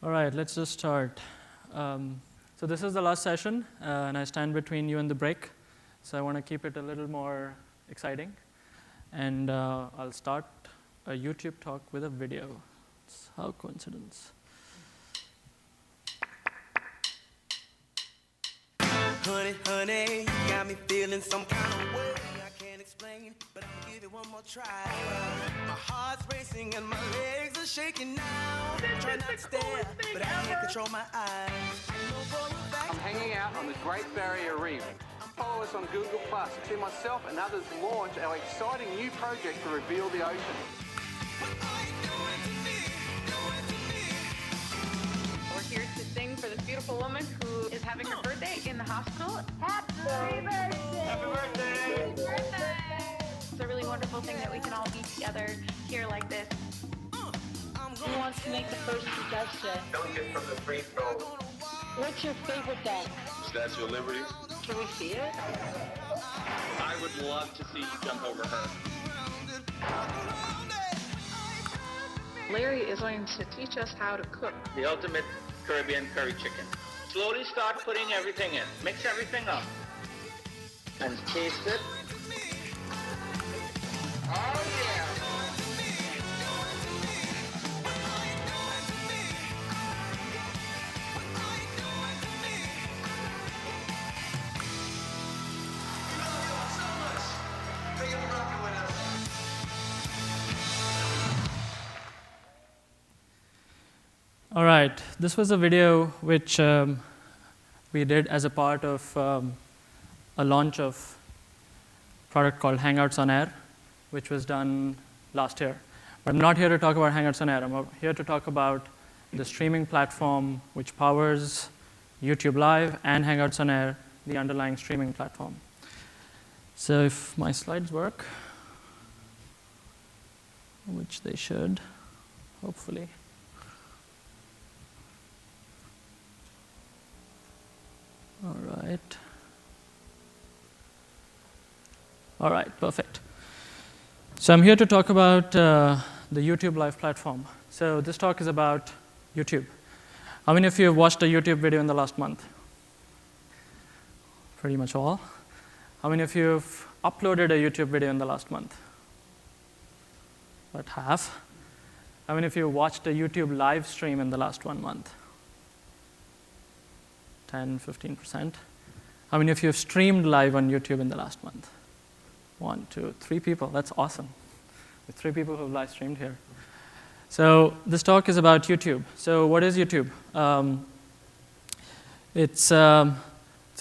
All right, let's just start. So this is the last session, and I stand between you and the break. So I want to keep it a little more exciting. And I'll start a YouTube talk with a video. How coincidence. Honey, honey, you got me feeling some kind of way I can't explain, but I'll give it one more try. My heart's racing and my legs are shaking now. Try not to stare, but I can't control my eyes. I'm hanging out on the Great Barrier Reef. Follow us on Google+. See myself and others launch our exciting new project to reveal the ocean. We're here to sing for this beautiful woman who is having her birthday in the hospital. Happy birthday! Happy birthday! Happy birthday! It's a really wonderful thing that we can all be together here like this. Who wants to make the first suggestion? Don't get from the free throw. What's your favorite dance? Statue of Liberty. Can we see it? I would love to see you jump over her. Larry is going to teach us how to cook. The ultimate Caribbean curry chicken. Slowly start putting everything in. Mix everything up. And taste it. Oh yeah! All right, this was a video which we did as a part of a launch of a product called Hangouts on Air, which was done last year. But I'm not here to talk about Hangouts on Air. I'm here to talk about the streaming platform which powers YouTube Live and Hangouts on Air, the underlying streaming platform. So if my slides work, which they should, hopefully. All right. All right, perfect. So I'm here to talk about the YouTube Live platform. So this talk is about YouTube. How many of you have watched a YouTube video in the last month? Pretty much all. How many of you have uploaded a YouTube video in the last month? About half. How many of you watched a YouTube live stream in the last 1 month? 10, 15%. How many of you have streamed live on YouTube in the last month? 1, 2, 3 people. That's awesome. There's 3 people who have live streamed here. So this talk is about YouTube. So what is YouTube? It's a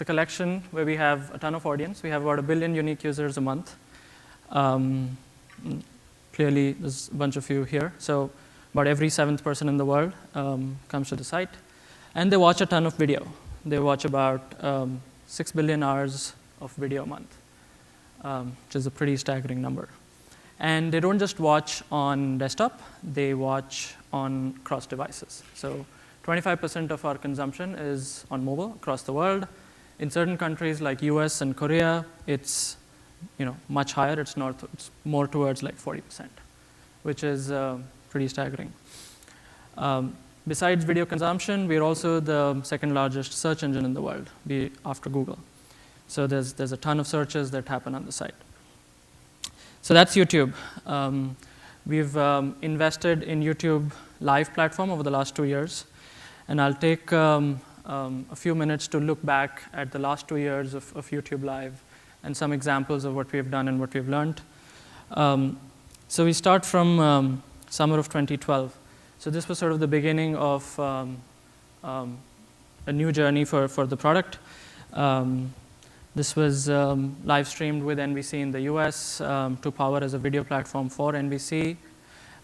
collection where we have a ton of audience. We have about 1 billion unique users a month. Clearly, there's a bunch of you here. So about every 7th person in the world comes to the site. And they watch a ton of video. They watch about 6 billion hours of video a month, which is a pretty staggering number. And they don't just watch on desktop, they watch on cross devices. So 25% of our consumption is on mobile across the world. In certain countries like US and Korea, it's much higher. It's more towards like 40%, which is pretty staggering. Besides video consumption, we're also the 2nd largest search engine in the world, after Google. So there's a ton of searches that happen on the site. So that's YouTube. We've invested in YouTube Live platform over the last 2 years. And I'll take a few minutes to look back at the last 2 years of YouTube Live and some examples of what we've done and what we've learned. So we start from summer of 2012. So this was sort of the beginning of a new journey for the product. This was live streamed with NBC in the US to power as a video platform for NBC,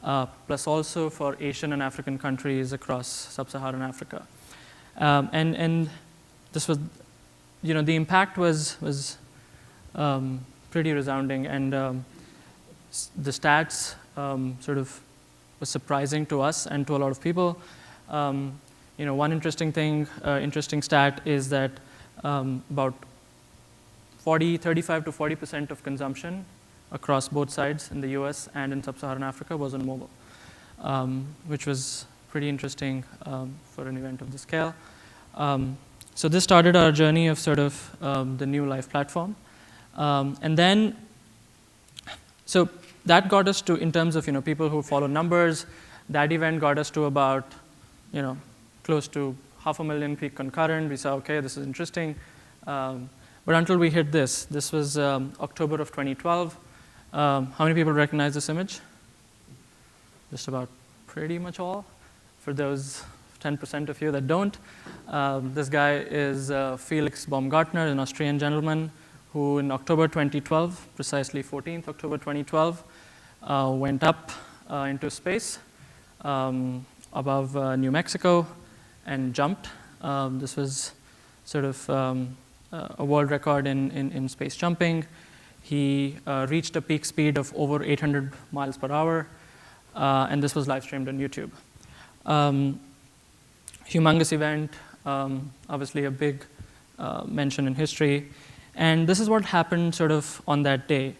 plus also for Asian and African countries across sub-Saharan Africa. And this was, the impact was pretty resounding, and the stats sort of was surprising to us and to a lot of people. One interesting stat is that about 35 to 40% of consumption across both sides in the US and in sub-Saharan Africa was on mobile, which was pretty interesting for an event of this scale. So this started our journey of sort of the new live platform. And then, so that got us to, in terms of people who follow numbers, that event got us to about close to 500,000 peak concurrent. We saw, okay, this is interesting. But until we hit this was October of 2012. How many people recognize this image? Just about pretty much all. For those 10% of you that don't, this guy is Felix Baumgartner, an Austrian gentleman who in October 2012, precisely 14th October 2012, went up into space above New Mexico and jumped. This was sort of a world record in space jumping. He reached a peak speed of over 800 miles per hour, and this was live streamed on YouTube. Humongous event, obviously a big mention in history. And this is what happened sort of on that day.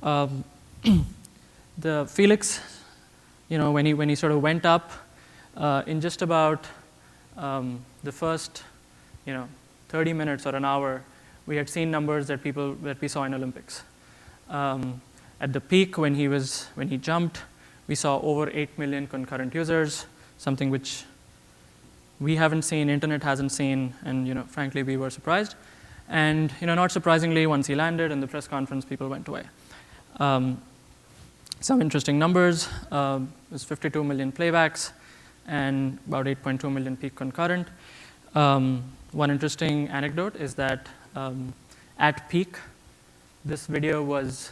The Felix, when he sort of went up, in just about the first 30 minutes or an hour, we had seen numbers that we saw in Olympics. At the peak, when he jumped, we saw over 8 million concurrent users, something which we haven't seen, internet hasn't seen, and frankly, we were surprised. And not surprisingly, once he landed in the press conference, people went away. Some interesting numbers: there's 52 million playbacks and about 8.2 million peak concurrent. One interesting anecdote is that at peak, this video was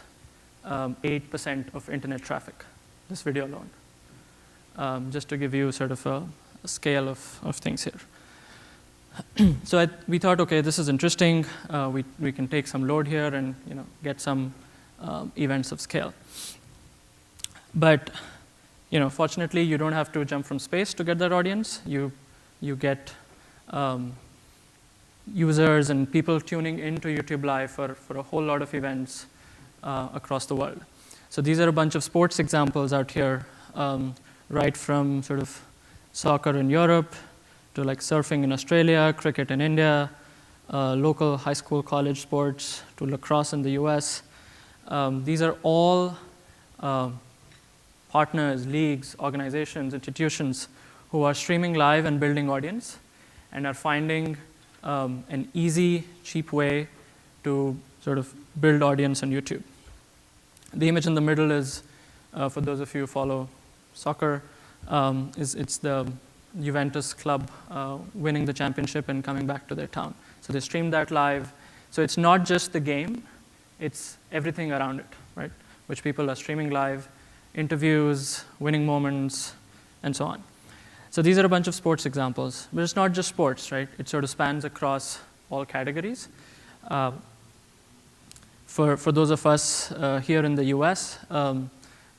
8% of internet traffic, this video alone, just to give you sort of a scale of things here. So we thought, okay, this is interesting. We can take some load here and get some events of scale. But fortunately, you don't have to jump from space to get that audience. You get users and people tuning into YouTube Live for a whole lot of events across the world. So these are a bunch of sports examples out here, right from sort of soccer in Europe to like surfing in Australia, cricket in India, local high school, college sports, to lacrosse in the US. These are all partners, leagues, organizations, institutions who are streaming live and building audience and are finding an easy, cheap way to sort of build audience on YouTube. The image in the middle is, for those of you who follow soccer, it's the Juventus club winning the championship and coming back to their town. So they stream that live. So it's not just the game, it's everything around it, right? Which people are streaming live, interviews, winning moments, and so on. So these are a bunch of sports examples. But it's not just sports, right? It sort of spans across all categories. For those of us here in the US,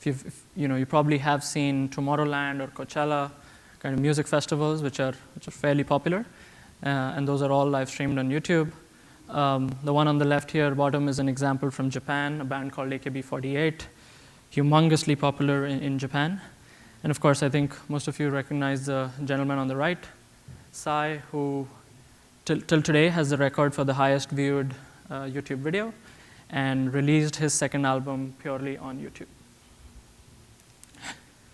you probably have seen Tomorrowland or Coachella, kind of music festivals, which are fairly popular. And those are all live streamed on YouTube. The one on the left here, bottom, is an example from Japan, a band called AKB48, humongously popular in Japan. And of course, I think most of you recognize the gentleman on the right, Psy, who till today has the record for the highest viewed YouTube video and released his second album purely on YouTube.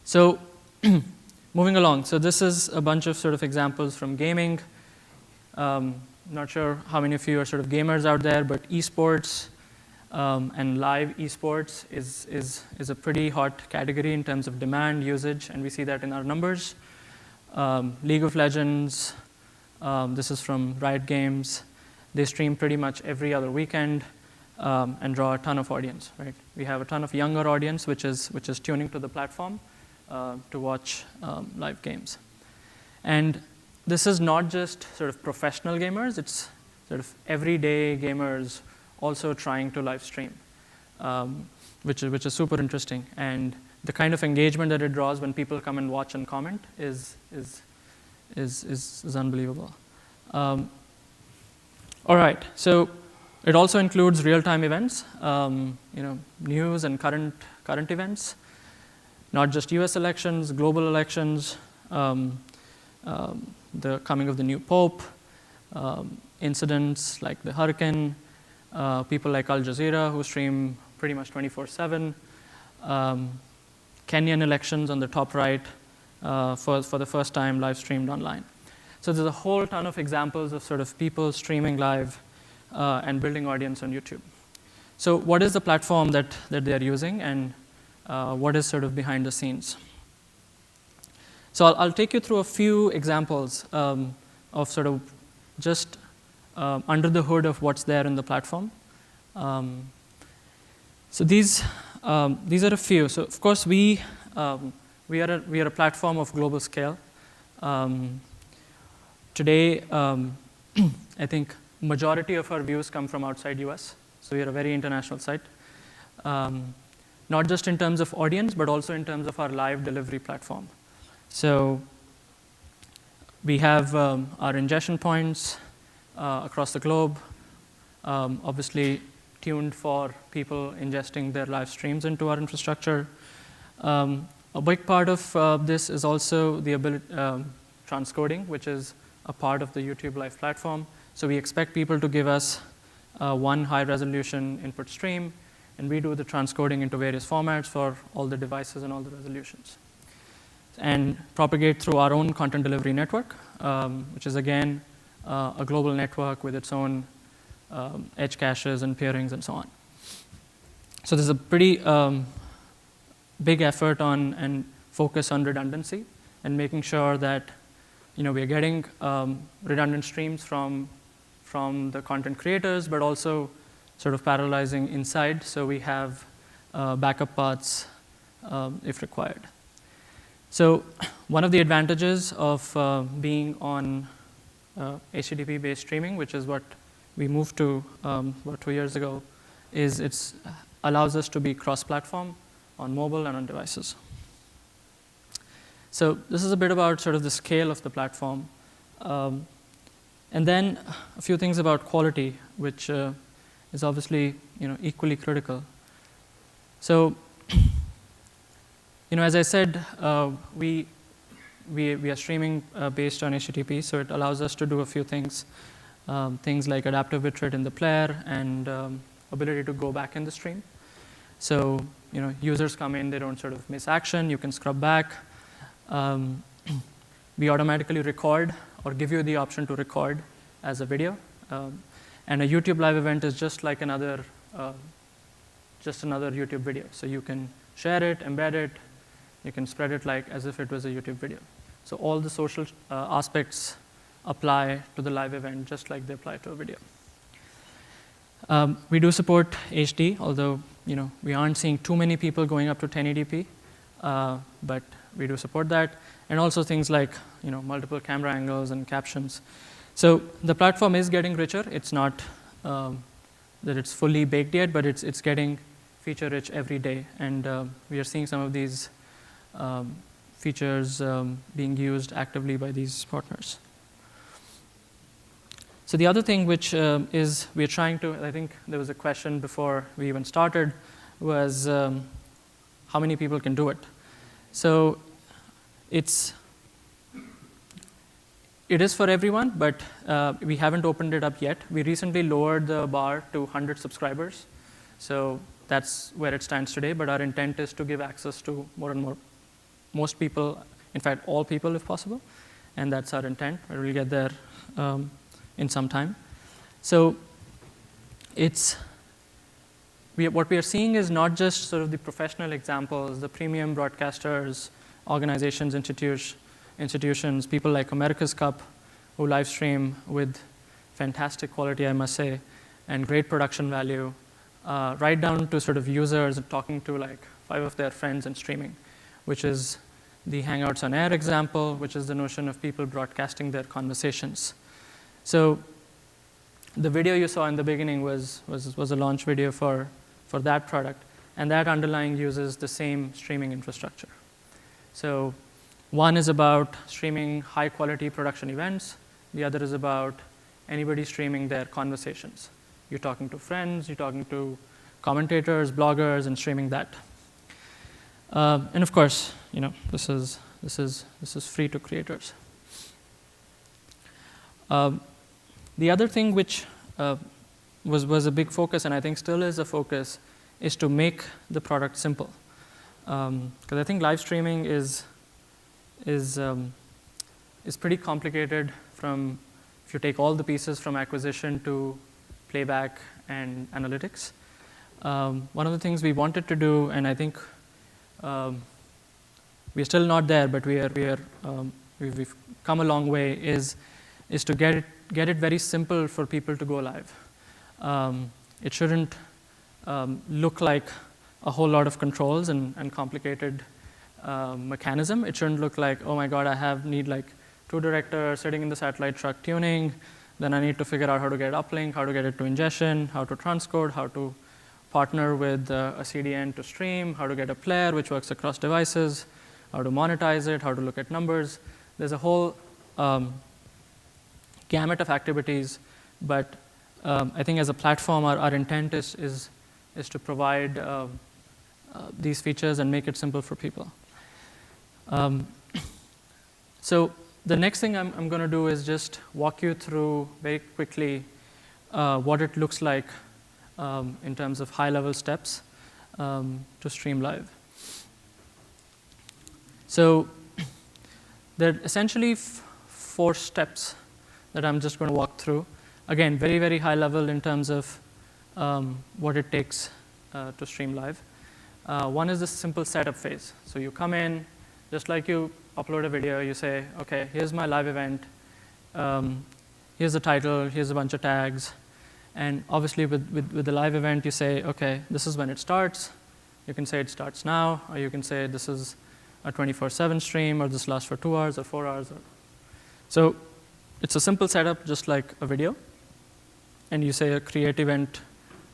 So moving along, so this is a bunch of sort of examples from gaming. Not sure how many of you are sort of gamers out there, but esports and live esports is a pretty hot category in terms of demand, usage, and we see that in our numbers. League of Legends, this is from Riot Games. They stream pretty much every other weekend and draw a ton of audience, right? We have a ton of younger audience which is tuning to the platform to watch live games. And this is not just sort of professional gamers, it's sort of everyday gamers also trying to live stream, which is super interesting. And the kind of engagement that it draws when people come and watch and comment is unbelievable. All right, so it also includes real-time events, news and current events, not just US elections, global elections, the coming of the new pope, incidents like the hurricane, people like Al Jazeera who stream pretty much 24/7, Kenyan elections on the top right, for the first time live streamed online. So there's a whole ton of examples of sort of people streaming live and building audience on YouTube. So what is the platform that they're using, and what is sort of behind the scenes? So I'll take you through a few examples of sort of just under the hood of what's there in the platform. So these are a few. So of course we are a platform of global scale. Today, I think majority of our views come from outside US. So we are a very international site, not just in terms of audience, but also in terms of our live delivery platform. So we have our ingestion points across the globe, obviously tuned for people ingesting their live streams into our infrastructure. A big part of this is also the ability, transcoding, which is a part of the YouTube Live platform. So we expect people to give us one high-resolution input stream, and we do the transcoding into various formats for all the devices and all the resolutions, and propagate through our own content delivery network, which is, again, a global network with its own edge caches and peerings and so on. So there's a pretty big effort on and focus on redundancy and making sure that we are getting redundant streams from the content creators, but also sort of parallelizing inside, so we have backup paths if required. So one of the advantages of being on HTTP-based streaming, which is what we moved to about 2 years ago, is it allows us to be cross-platform on mobile and on devices. So this is a bit about sort of the scale of the platform. And then a few things about quality, which is obviously equally critical. So as I said, we are streaming based on HTTP, so it allows us to do a few things. Things like adaptive bitrate in the player and ability to go back in the stream. So users come in, they don't sort of miss action, you can scrub back. We automatically record or give you the option to record as a video. And a YouTube live event is just like another YouTube video. So you can share it, embed it, you can spread it like as if it was a YouTube video. So all the social aspects apply to the live event just like they apply to a video. We do support HD, although we aren't seeing too many people going up to 1080p, but we do support that, and also things like multiple camera angles and captions. So the platform is getting richer. It's not that it's fully baked yet, but it's getting feature rich every day, and we are seeing some of these features being used actively by these partners. So the other thing which is we're trying to, I think there was a question before we even started, was how many people can do it. So it is for everyone, but we haven't opened it up yet. We recently lowered the bar to 100 subscribers. So that's where it stands today, but our intent is to give access to more and more, most people, in fact, all people if possible, and that's our intent. We'll get there in some time. So what we are seeing is not just sort of the professional examples, the premium broadcasters, organizations, institutions, people like America's Cup, who live stream with fantastic quality, I must say, and great production value, right down to sort of users talking to like 5 of their friends and streaming, which is the Hangouts on Air example, which is the notion of people broadcasting their conversations. So the video you saw in the beginning was a launch video for that product, and that underlying uses the same streaming infrastructure. So one is about streaming high-quality production events. The other is about anybody streaming their conversations. You're talking to friends, you're talking to commentators, bloggers, and streaming that. And of course, this is this is free to creators. The other thing which was a big focus, and I think still is a focus, is to make the product simple. Because I think live streaming is pretty complicated from, if you take all the pieces from acquisition to playback and analytics. One of the things we wanted to do, and I think we're still not there, but we've come a long way, is to get it very simple for people to go live. It shouldn't look like a whole lot of controls and complicated mechanism. It shouldn't look like, oh my God, need like 2 directors sitting in the satellite truck tuning. Then I need to figure out how to get uplink, how to get it to ingestion, how to transcode, how to partner with a CDN to stream, how to get a player which works across devices, how to monetize it, how to look at numbers. There's a whole gamut of activities, but I think as a platform, our intent is to provide these features and make it simple for people. So the next thing I'm going to do is just walk you through very quickly what it looks like in terms of high-level steps to stream live. So there are essentially 4 steps that I'm just going to walk through. Again, very, very high level in terms of what it takes to stream live. One is the simple setup phase. So you come in, just like you upload a video, you say, OK, here's my live event. Here's the title. Here's a bunch of tags. And obviously, with the live event, you say, OK, this is when it starts. You can say it starts now, or you can say this is a 24/7 stream, or this lasts for 2 hours or 4 hours. So it's a simple setup, just like a video. And you say a create event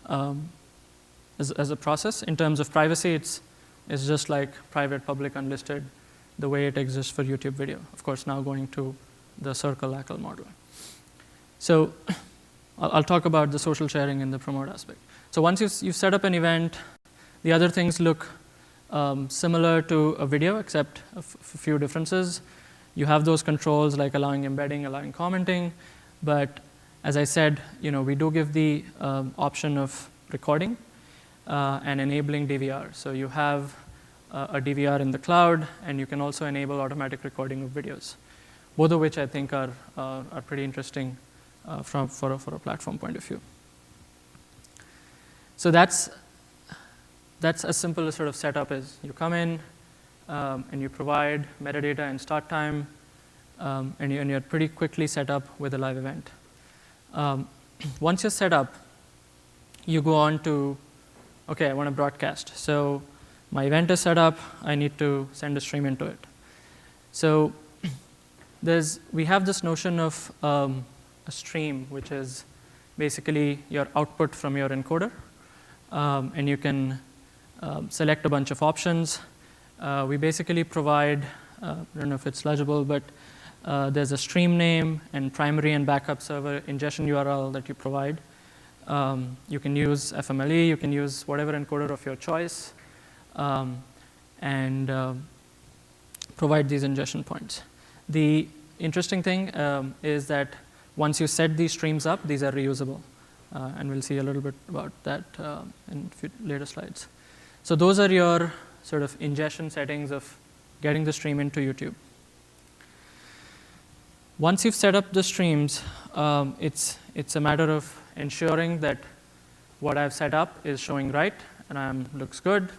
as a process. In terms of privacy, it's just like private, public, unlisted, the way it exists for YouTube video. Of course, now going to the circle ACL model. So I'll talk about the social sharing and the promote aspect. So once you've set up an event, the other things look similar to a video, except a few differences. You have those controls like allowing embedding, allowing commenting. But as I said, we do give the option of recording and enabling DVR. So you have a DVR in the cloud, and you can also enable automatic recording of videos, both of which I think are pretty interesting for a platform point of view. So that's as simple a sort of setup as you come in and you provide metadata and start time, and you're pretty quickly set up with a live event. Once you're set up, you go on to, OK, I want to broadcast. So my event is set up. I need to send a stream into it. So we have this notion of a stream, which is basically your output from your encoder. And you can select a bunch of options. We basically provide, I don't know if it's legible, but there's a stream name and primary and backup server ingestion URL that you provide. You can use FMLE. You can use whatever encoder of your choice, and provide these ingestion points. The interesting thing is that once you set these streams up, these are reusable. And we'll see a little bit about that in a few later slides. So those are your sort of ingestion settings of getting the stream into YouTube. Once you've set up the streams, it's a matter of ensuring that what I've set up is showing right and looks good,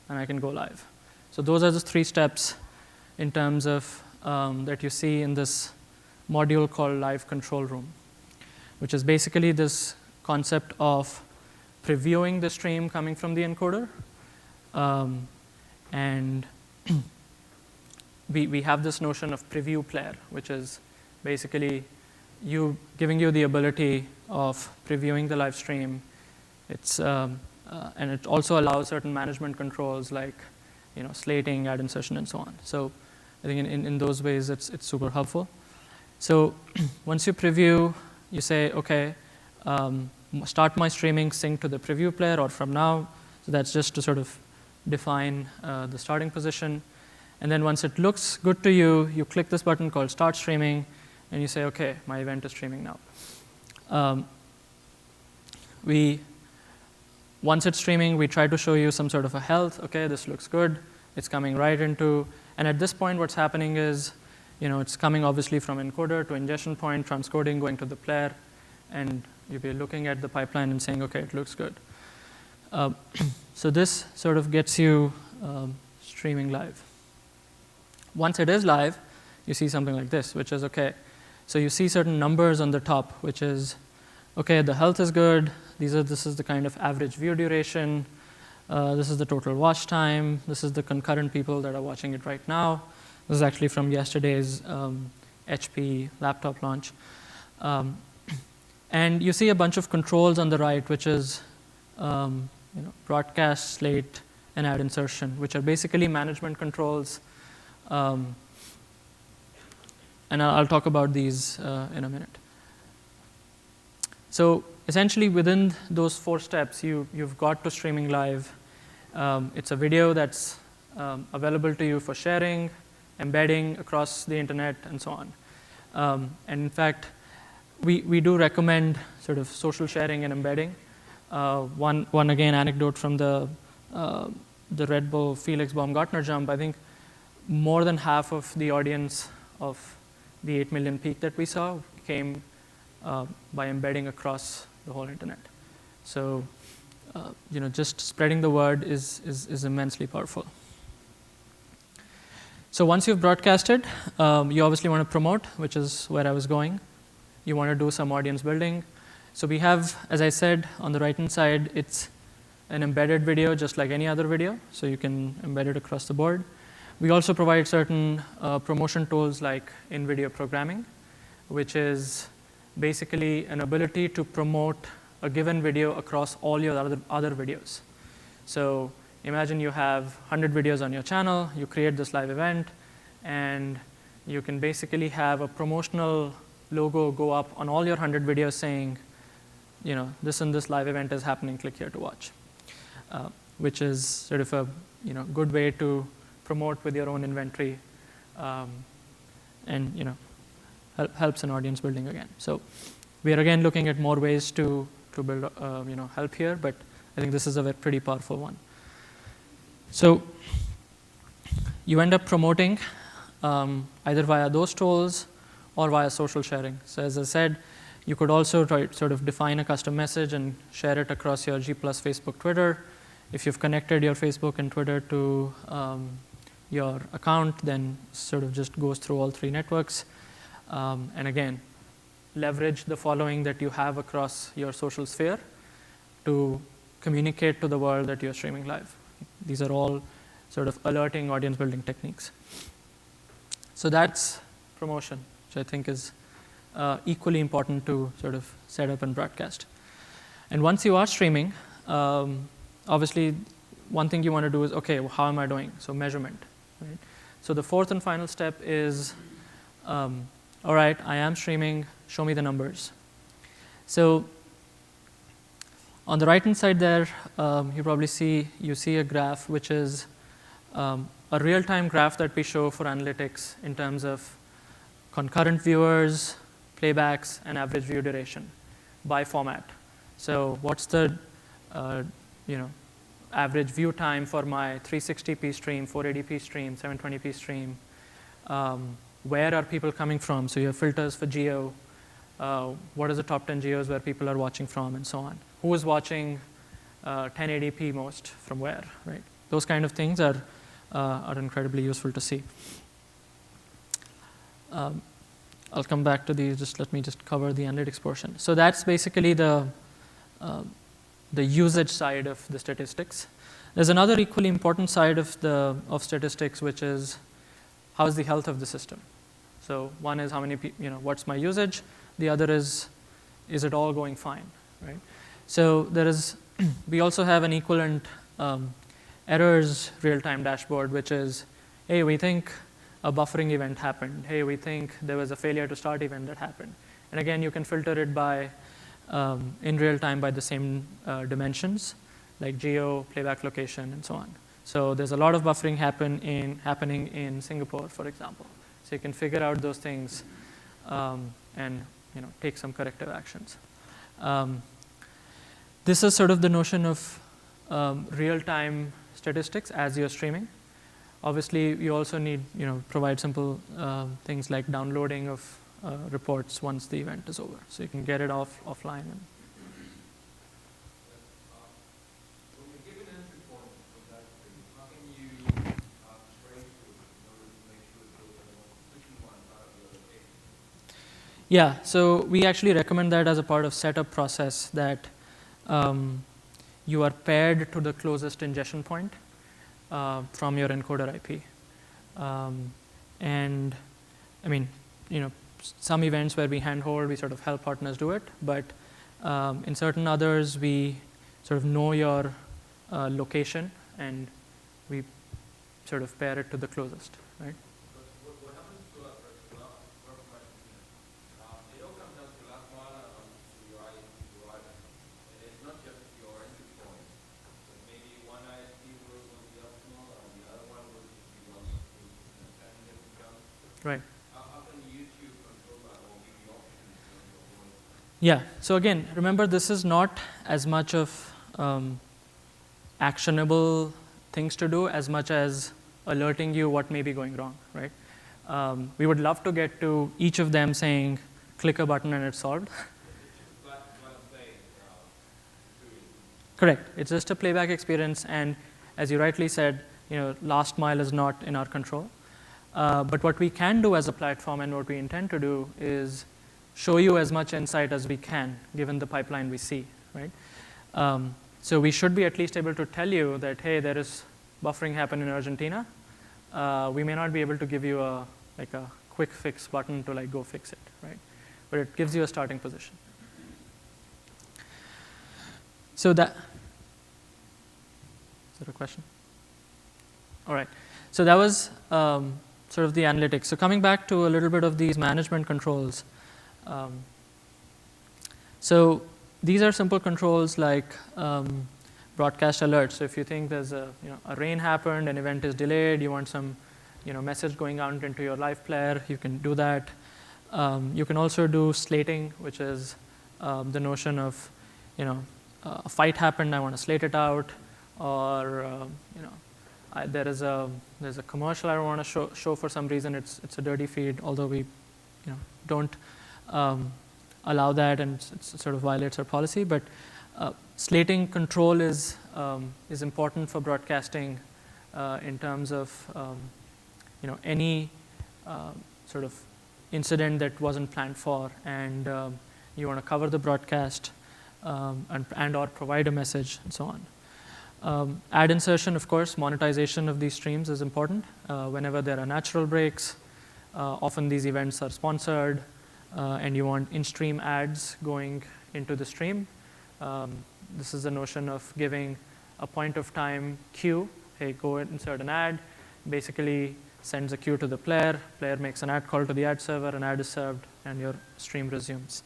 and I can go live. So those are the 3 steps in terms of that you see in this module called Live Control Room, which is basically this concept of previewing the stream coming from the encoder. And we have this notion of preview player, which is basically giving you the ability of previewing the live stream. And it also allows certain management controls like slating, ad insertion, and so on. So I think in those ways, it's super helpful. So once you preview, you say, OK, start my streaming sync to the preview player or from now. So that's just to sort of define the starting position. And then once it looks good to you, you click this button called Start Streaming, and you say, OK, my event is streaming now. Once it's streaming, we try to show you some sort of a health. OK, this looks good. It's coming right into, and at this point, what's happening is, it's coming obviously from encoder to ingestion point, transcoding, going to the player, and you'll be looking at the pipeline and saying, OK, it looks good. So this sort of gets you streaming live. Once it is live, you see something like this, which is OK. So you see certain numbers on the top, which is, OK, the health is good. This is the kind of average view duration. This is the total watch time. This is the concurrent people that are watching it right now. This is actually from yesterday's HP laptop launch. And you see a bunch of controls on the right, which is broadcast, slate, and add insertion, which are basically management controls. And I'll talk about these in a minute. So essentially, within those 4 steps, you've got to streaming live. It's a video that's available to you for sharing, embedding across the internet, and so on. And in fact, we do recommend sort of social sharing and embedding. One again, anecdote from the Red Bull Felix Baumgartner jump. I think more than half of the audience of the 8 million peak that we saw came by embedding across the whole internet. So, just spreading the word is immensely powerful. So once you've broadcasted, you obviously want to promote, which is where I was going. You want to do some audience building. So we have, as I said, on the right-hand side, it's an embedded video, just like any other video. So you can embed it across the board. We also provide certain promotion tools like in-video programming, which is basically an ability to promote a given video across all your other videos. So imagine you have 100 videos on your channel. You create this live event, and you can basically have a promotional logo go up on all your 100 videos saying, this and this live event is happening. Click here to watch, which is sort of a good way to promote with your own inventory, and helps in audience building again. So we are again looking at more ways to build help here, but I think this is a pretty powerful one. So you end up promoting either via those tools or via social sharing. So as I said, you could also sort of define a custom message and share it across your G+ Facebook, Twitter. If you've connected your Facebook and Twitter to your account, then sort of just goes through all 3 networks. And again, leverage the following that you have across your social sphere to communicate to the world that you're streaming live. These are all sort of alerting audience building techniques. So that's promotion, which I think is equally important to sort of set up and broadcast. And once you are streaming, obviously, one thing you want to do is, OK, well, how am I doing? So measurement. Right? So the 4th and final step is, all right, I am streaming. Show me the numbers. So on the right-hand side there, you probably see a graph, which is a real-time graph that we show for analytics in terms of concurrent viewers, playbacks, and average view duration by format. So what's the average view time for my 360p stream, 480p stream, 720p stream? Where are people coming from? So you have filters for geo. What are the top 10 geos where people are watching from, and so on? Who is watching 1080p most from where, right? Those kind of things are incredibly useful to see. I'll come back to these. Let me cover the analytics portion. So that's basically the usage side of the statistics. There's another equally important side of statistics, which is how's the health of the system. So one is how many what's my usage. The other is it all going fine, right? So we also have an equivalent errors real-time dashboard, which is, hey, we think a buffering event happened. Hey, we think there was a failure to start event that happened. And again, you can filter it by in real time by the same dimensions, like geo, playback location, and so on. So there's a lot of buffering happening in Singapore, for example. So you can figure out those things and take some corrective actions. This is sort of the notion of real-time statistics as you're streaming. Obviously, you also need provide simple things like downloading of reports once the event is over, so you can get it offline. And when you give an entry point from that stream, how can you trace it in order to make sure that those are the most efficient ones out of the other eight? yeah, so we actually recommend that as a part of setup process, that you are paired to the closest ingestion point from your encoder IP. And I mean, some events where we handhold, we sort of help partners do it, but in certain others, we sort of know your location and we sort of pair it to the closest, right? But what happens to us, right? One question here. It all comes down to last mile on UI provider. And it's not just your entry point, but maybe one ISP will be optimal and the other one will be one who's sending different jumps. Right. How can YouTube control that or give you options? Yeah, so again, remember this is not as much of actionable things to do as much as alerting you what may be going wrong, right? We would love to get to each of them saying, click a button and it's solved. Correct, it's just a playback experience, and as you rightly said, last mile is not in our control. But what we can do as a platform and what we intend to do is show you as much insight as we can, given the pipeline we see, right? So we should be at least able to tell you that, hey, there is buffering happen in Argentina. We may not be able to give you a quick fix button to go fix it, right? But it gives you a starting position. So is that a question? All right. So that was sort of the analytics. So coming back to a little bit of these management controls. So these are simple controls like broadcast alerts. So if you think there's a rain happened, an event is delayed, you want some message going out into your live player, you can do that. You can also do slating, which is the notion of a fight happened, I want to slate it out, or there's a commercial I don't want to show for some reason. It's a dirty feed, although we don't allow that, and it sort of violates our policy. But slating control is important for broadcasting in terms of any sort of incident that wasn't planned for, and you want to cover the broadcast and or provide a message and so on. Ad insertion, of course, monetization of these streams is important. Whenever there are natural breaks, often these events are sponsored, and you want in-stream ads going into the stream. This is the notion of giving a point of time cue. Hey, go insert an ad. Basically sends a cue to the player. Player makes an ad call to the ad server, an ad is served, and your stream resumes.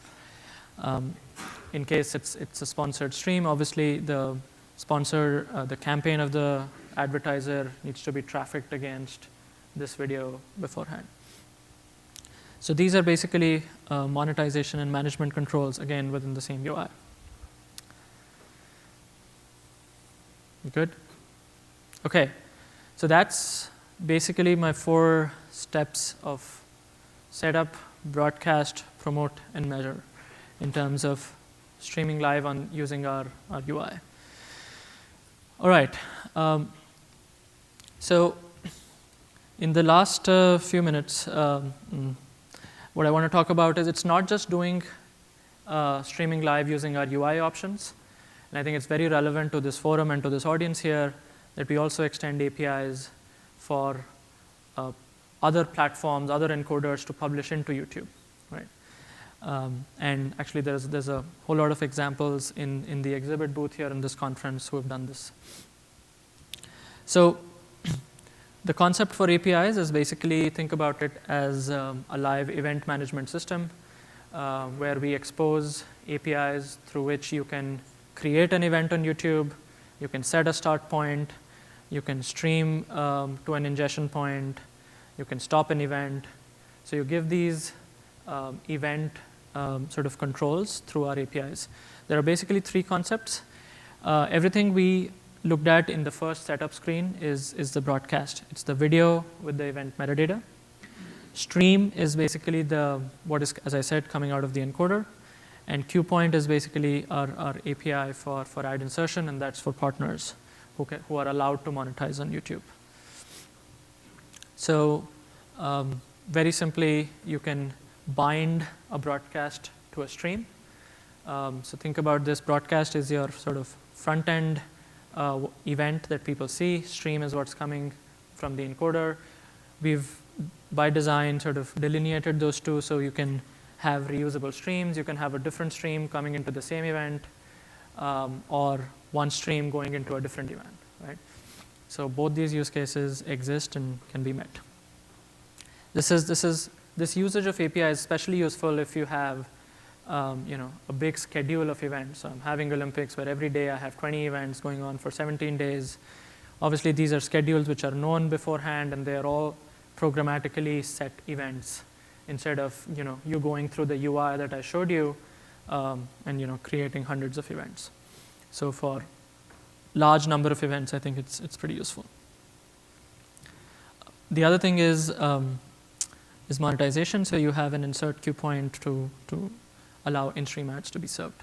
In case it's a sponsored stream, obviously the sponsor, the campaign of the advertiser needs to be trafficked against this video beforehand. So these are basically monetization and management controls, again, within the same UI. Good? Okay, so that's basically my 4 steps of setup, broadcast, promote, and measure in terms of streaming live on using our UI. All right, so in the last few minutes, what I want to talk about is it's not just doing streaming live using our UI options. And I think it's very relevant to this forum and to this audience here that we also extend APIs for other platforms, other encoders to publish into YouTube, right? And actually, there's a whole lot of examples in the exhibit booth here in this conference who have done this. So the concept for APIs is basically think about it as a live event management system where we expose APIs through which you can create an event on YouTube, you can set a start point, You can stream to an ingestion point. You can stop an event. So you give these event sort of controls through our APIs. There are basically three concepts. Everything we looked at in the first setup screen is the broadcast. It's the video with the event metadata. Stream is basically what is, as I said, coming out of the encoder. And QPoint is basically our API for ad insertion, and that's for partners who are allowed to monetize on YouTube. So very simply, you can bind a broadcast to a stream. So think about this. Broadcast is your sort of front-end event that people see. Stream is what's coming from the encoder. We've, by design, sort of delineated those two so you can have reusable streams. You can have a different stream coming into the same event, or one stream going into a different event, right? So both these use cases exist and can be met. This usage of API is especially useful if you have a big schedule of events. So I'm having Olympics where every day I have 20 events going on for 17 days. Obviously, these are schedules which are known beforehand, and they are all programmatically set events instead of you going through the UI that I showed you and creating hundreds of events. So for large number of events, I think it's pretty useful. The other thing is monetization. So you have an insert QPoint to allow in-stream ads to be served.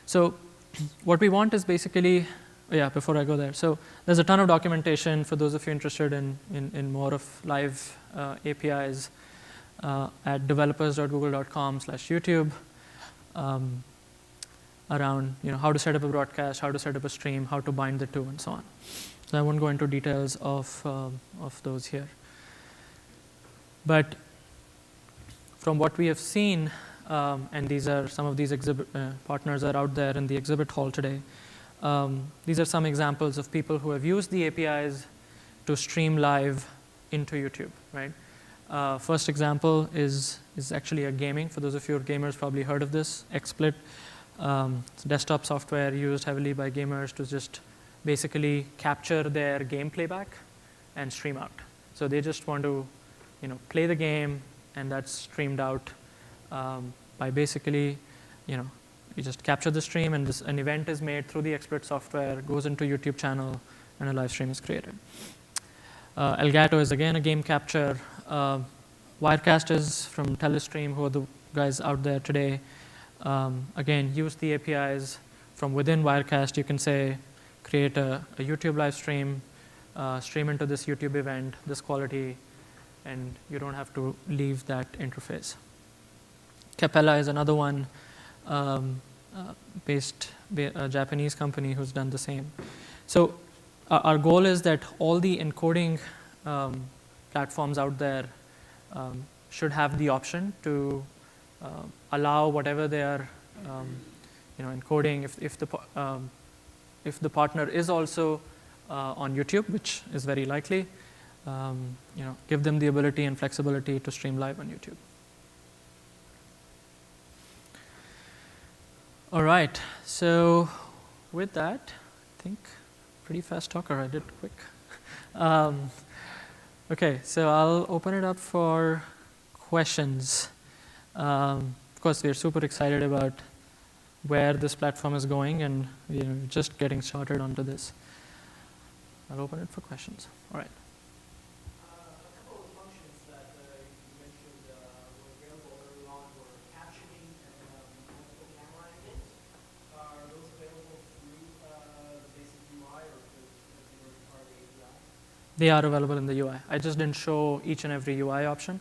So what we want is basically, before I go there, so there's a ton of documentation for those of you interested in more of live APIs at developers.google.com/YouTube around how to set up a broadcast, how to set up a stream, how to bind the two, and so on. So I won't go into details of those here. But from what we have seen, and these are some of these exhibit partners are out there in the exhibit hall today. These are some examples of people who have used the APIs to stream live into YouTube, right? First example is actually a gaming. For those of you who are gamers, probably heard of this, XSplit. It's desktop software used heavily by gamers to just basically capture their game playback and stream out. So they just want to play the game, and that's streamed out by basically, you just capture the stream, and an event is made through the XSplit software, goes into YouTube channel, and a live stream is created. Elgato is, again, a game capture. Wirecast is from Telestream, who are the guys out there today. Again, use the APIs from within Wirecast. You can say, create a YouTube live stream, stream into this YouTube event, this quality, and you don't have to leave that interface. Capella is another one, a Japanese company who's done the same. So our goal is that all the encoding platforms out there should have the option to allow whatever they are encoding. If the partner is also on YouTube, which is very likely, give them the ability and flexibility to stream live on YouTube. All right, so with that, I think pretty fast talker. I did quick. Okay, so I'll open it up for questions. Of course, we're super excited about where this platform is going, and just getting started onto this. I'll open it for questions. All right. A couple of functions that you mentioned were available early on were captioning and multiple camera angles. Are those available through the basic UI, or is it part of the API? They are available in the UI. I just didn't show each and every UI option,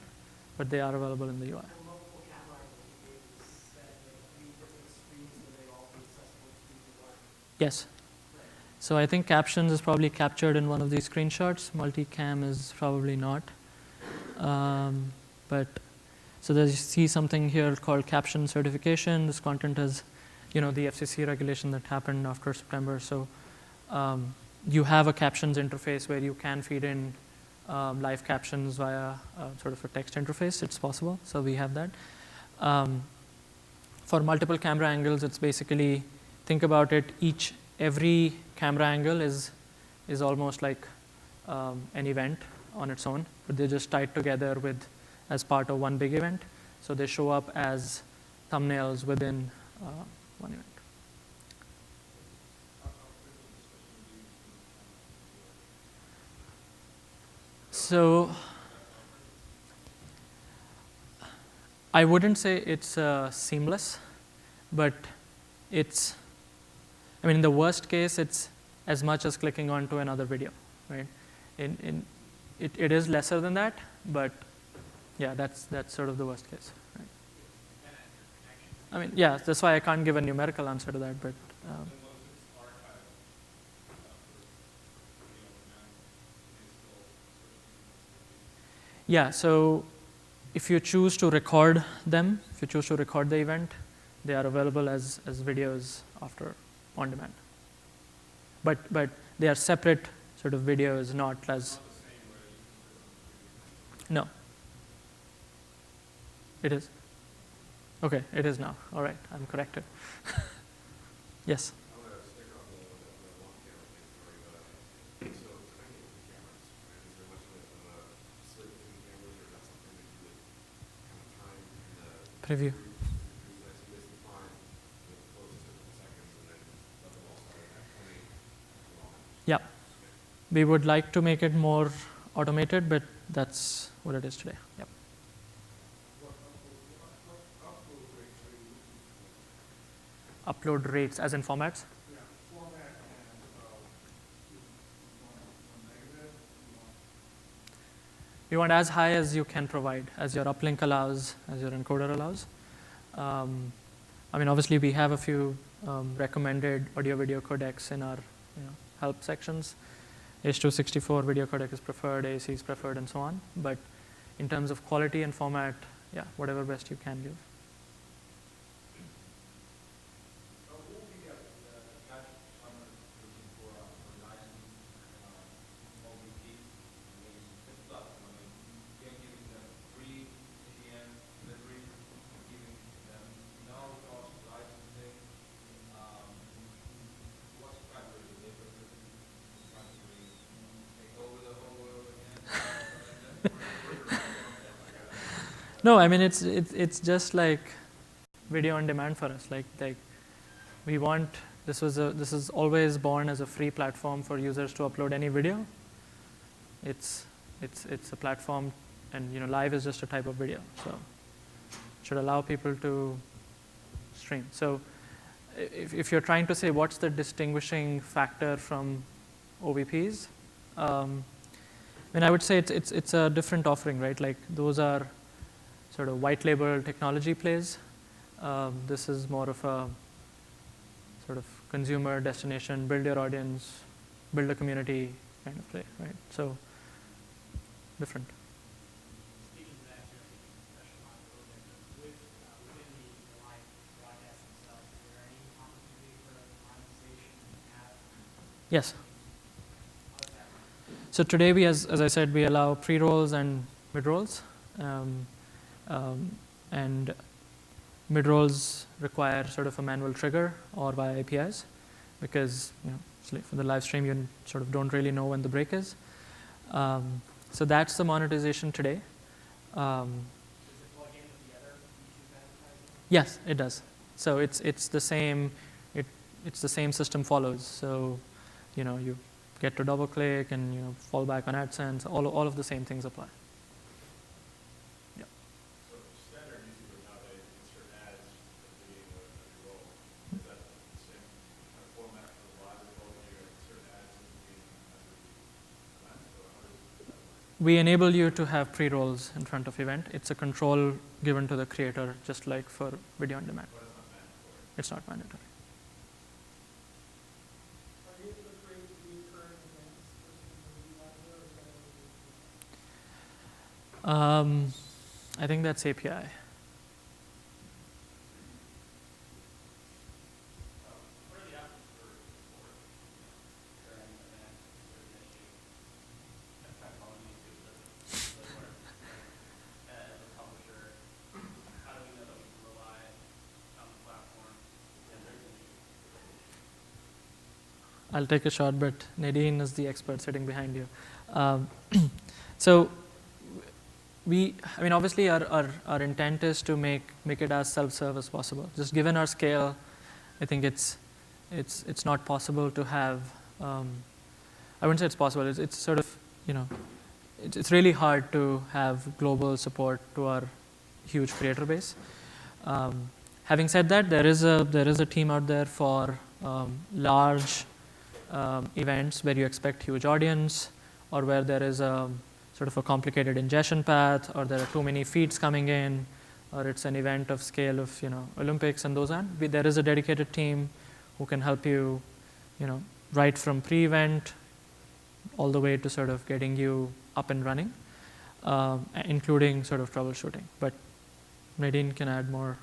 but they are available in the UI. Multiple camera angles, you gave us that 3 different screens, and they all be accessible to one. Yes. So I think captions is probably captured in one of these screenshots. Multicam is probably not. But so you see something here called Caption Certification. This content is, the FCC regulation that happened after September. So you have a captions interface where you can feed in live captions via sort of a text interface. It's possible. So we have that. For multiple camera angles, it's basically, think about it, every camera angle is is almost like an event on its own, but they're just tied together as part of one big event. So they show up as thumbnails within one event. So I wouldn't say it's seamless, but it's, I mean, in the worst case, it's as much as clicking onto another video, right? It is lesser than that, but yeah, that's sort of the worst case, right? I mean, yeah, that's why I can't give a numerical answer to that, but yeah, so if you choose to record them, if you choose to record the event, they are available as videos after on demand. But they are separate sort of videos, not as. No. It is. Okay, it is now. All right, I'm corrected. Yes. Preview. Yeah. We would like to make it more automated, but that's what it is today. Yep. Upload rates as in formats? Yeah, format and negative. You want as high as you can provide, as your uplink allows, as your encoder allows. I mean, obviously, we have a few recommended audio-video codecs in our help sections. H.264 video codec is preferred, AAC is preferred, and so on. But in terms of quality and format, yeah, whatever best you can give. No, I mean it's just like video on demand for us. Like we want this is always born as a free platform for users to upload any video. It's a platform, and live is just a type of video, so it should allow people to stream. So if you're trying to say what's the distinguishing factor from OVPs, I mean I would say it's a different offering, right? Like those are sort of white label technology plays. This is more of a sort of consumer destination, build your audience, build a community kind of play, right? So different. Speaking to that, touch upon a little bit, within the live broadcasts themselves, is there any opportunity for monetization at? Yes. So today we, as I said, we allow pre-rolls and mid-rolls. And mid-rolls require sort of a manual trigger or via APIs, because for the live stream you sort of don't really know when the break is. So that's the monetization today. Does it plug in with the other YouTube advertising? Yes, it does. So it's the same. It's the same system follows. So you get to double click and fall back on AdSense. All of the same things apply. We enable you to have pre-rolls in front of event. It's a control given to the creator, just like for video on demand. It's not mandatory. Are you able to create recurring events versus the I think that's API. I'll take a shot, but Nadine is the expert sitting behind you. So obviously our intent is to make it as self-serve as possible. Just given our scale, I think it's not possible to have, I wouldn't say it's possible, it's sort of, it's really hard to have global support to our huge creator base. Having said that, there is a team out there for large events where you expect huge audience, or where there is a sort of a complicated ingestion path, or there are too many feeds coming in, or it's an event of scale of Olympics and those on. There is a dedicated team who can help you, right from pre-event all the way to sort of getting you up and running, including sort of troubleshooting. But Nadine can add more.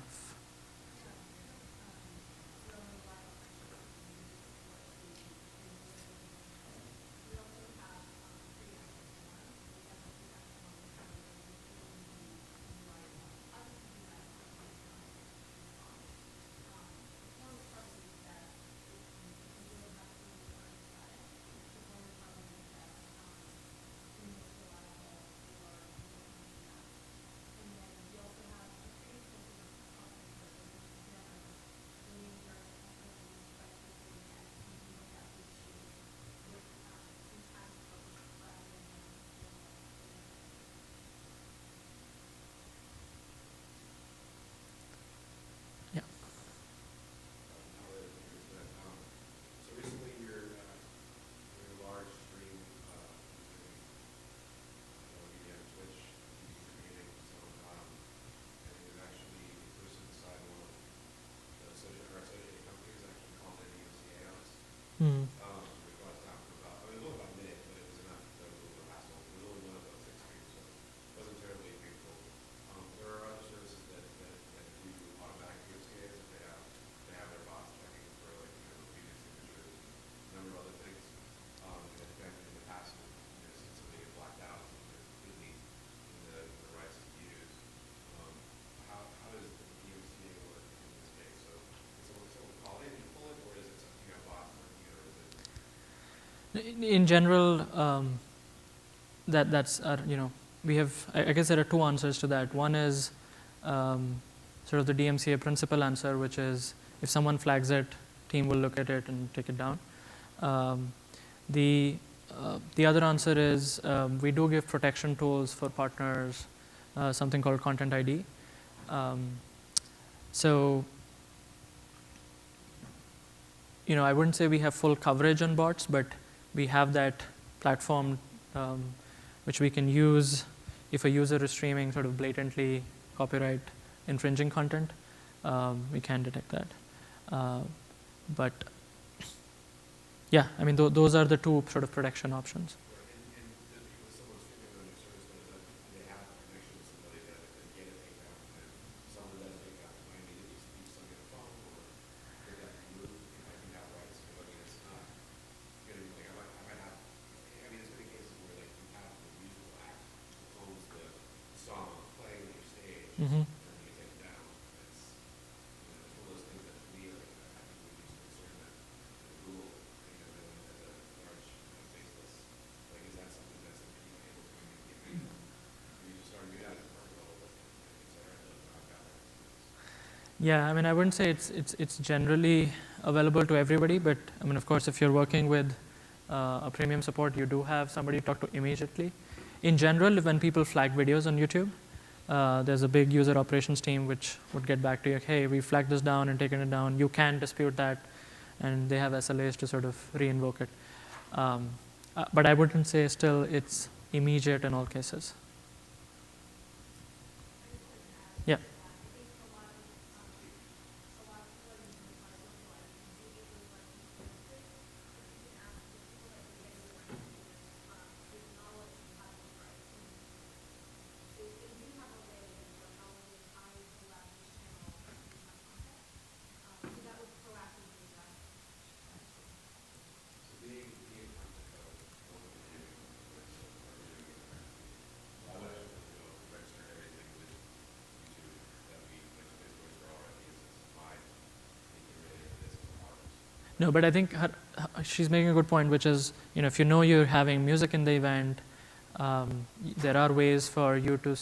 Mm. In general, that's our, we have, I guess there are two answers to that. One is sort of the DMCA principal answer, which is if someone flags it, team will look at it and take it down. The other answer is we do give protection tools for partners, something called Content ID. So, I wouldn't say we have full coverage on bots, but we have that platform which we can use if a user is streaming sort of blatantly copyright infringing content. We can detect that. But yeah, those are the two sort of protection options. Mm-hmm. Yeah, I wouldn't say it's generally available to everybody, but of course, if you're working with a premium support, you do have somebody to talk to immediately. In general, when people flag videos on YouTube, there's a big user operations team which would get back to you, like, hey, we flagged this down and taken it down. You can dispute that, and they have SLAs to sort of re-invoke it. But I wouldn't say still it's immediate in all cases. Yeah. No, but I think she's making a good point, which is, if you know you're having music in the event, there are ways for you to,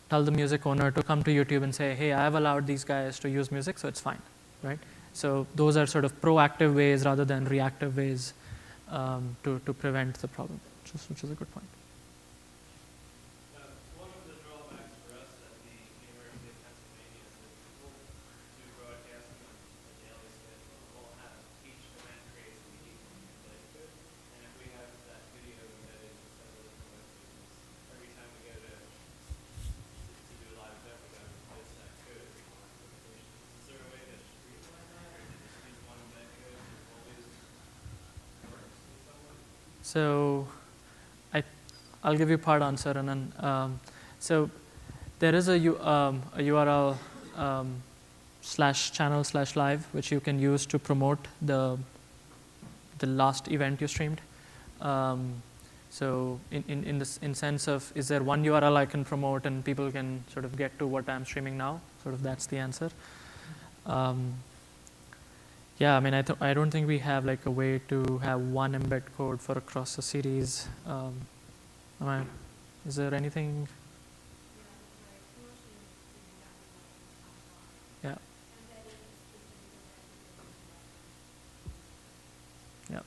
tell the music owner to come to YouTube and say, hey, I've allowed these guys to use music, so it's fine, right? So those are sort of proactive ways rather than reactive ways to prevent the problem, which is a good point. One of the drawbacks for us at the University of Pennsylvania is that people do broadcasting on a daily schedule will have each event creates a unique link to it. And if we have that video embedded instead of the promotions, every time we go to do a live event, we got this that code. Is there a way to streamline that, or just use one event code and always works in some way? So I'll give you part answer, and then so there is a URL /channel/live which you can use to promote the last event you streamed. So in sense of, is there one URL I can promote and people can sort of get to what I'm streaming now? Sort of that's the answer. Yeah, I mean, I don't think we have like a way to have one embed code for across a series. Is there anything? Yeah. Yeah.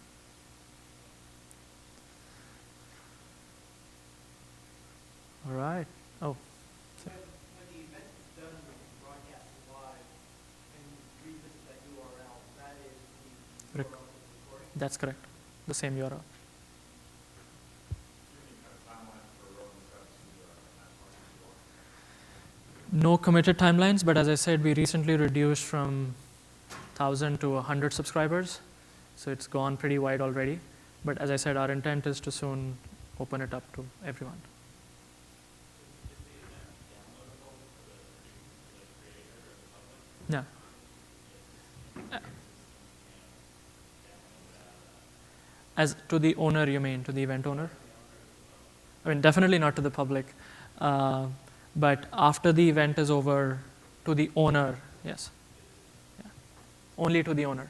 All right. Oh. When the event is done with broadcasting live and you revisit that URL, that is the URL for the recording? That's correct. The same URL. No committed timelines, but as I said, we recently reduced from 1,000 to 100 subscribers. So it's gone pretty wide already. But as I said, our intent is to soon open it up to everyone. Yeah. As to the owner, you mean, to the event owner? I mean, definitely not to the public. But after the event is over, to the owner, yes. Yeah. Only to the owner.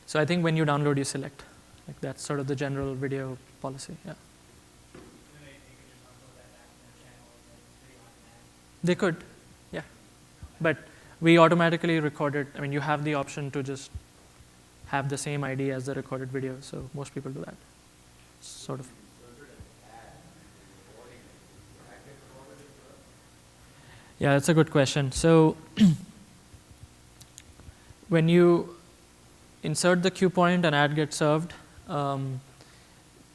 So I think when you download, you select. Like that's sort of the general video policy. Yeah. They could, yeah. But we automatically record it. I mean, you have the option to just have the same ID as the recorded video. So most people do that, sort of. Yeah, that's a good question. So when you insert the cue point and ad gets served, and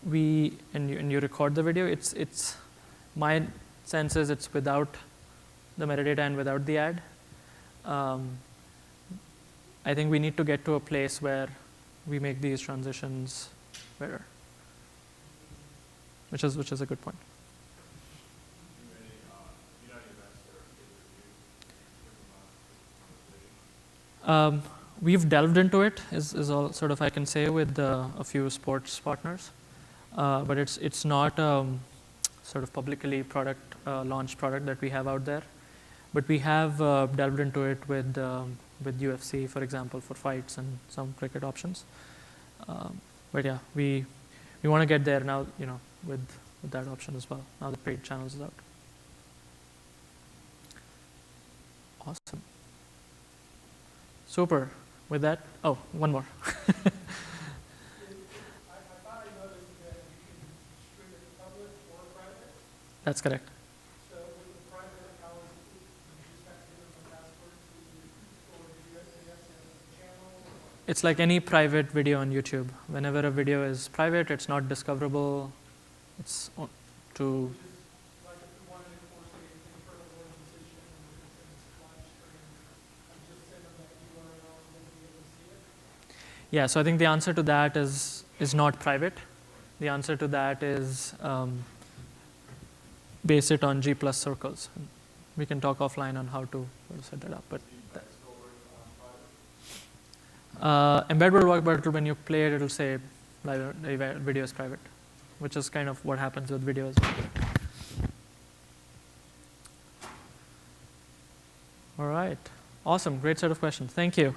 you record the video, it's my sense is it's without the metadata and without the ad. I think we need to get to a place where we make these transitions better, which is a good point. We've delved into it, is all sort of I can say, with a few sports partners, but it's not sort of publicly launched product that we have out there. But we have delved into it with UFC, for example, for fights and some cricket options. But yeah, we want to get there now, with that option as well. Now the paid channels is out. Awesome. Super. With that, oh, one more. I thought I noticed that you can stream it public or private. That's correct. So with the private, how is it? You just have to give them a password or do you have to have a channel? It's like any private video on YouTube. Whenever a video is private, it's not discoverable. It's to. Like if you wanted to force an internal organization and it's live stream, I just send them that URL and they'll be able to see it. Yeah, so I think the answer to that is not private. The answer to that is base it on G+ circles. We can talk offline on how to set that up. But embed will work, but when you play it, it'll say video is private, which is kind of what happens with videos. All right. Awesome. Great set of questions. Thank you.